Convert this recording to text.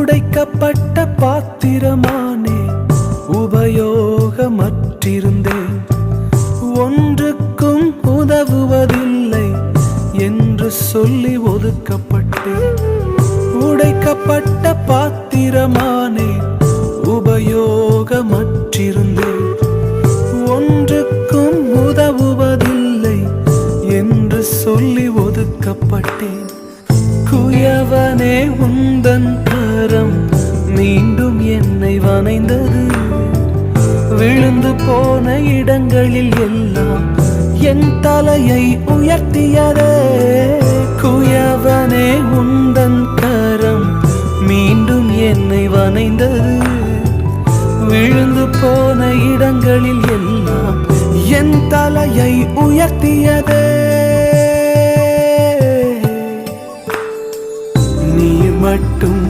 உடைக்கப்பட்ட பாத்திரமானே, உபயோகமற்றிருந்தேன், ஒன்றுக்கும் உதவுவதில்லை என்று சொல்லி ஒதுக்கப்பட்டேன். உடைக்கப்பட்ட பாத்திரமானே, உபயோகமற்றிருந்தேன், ஒன்றுக்கும் உதவுவதில்லை என்று சொல்லி ஒதுக்கப்பட்டேன். குயவனே, உந்தன் கரம் மீண்டும் என்னை வனைந்தது, விழுந்து போன இடங்களில் எல்லாம் என் தலையை உயர்த்தியதே. குயவனே, உந்தன் கரம் மீண்டும் என்னை வனைந்தது, விழுந்து போன இடங்களில் எல்லாம் என் தலையை உயர்த்தியதே. நீர் மட்டும்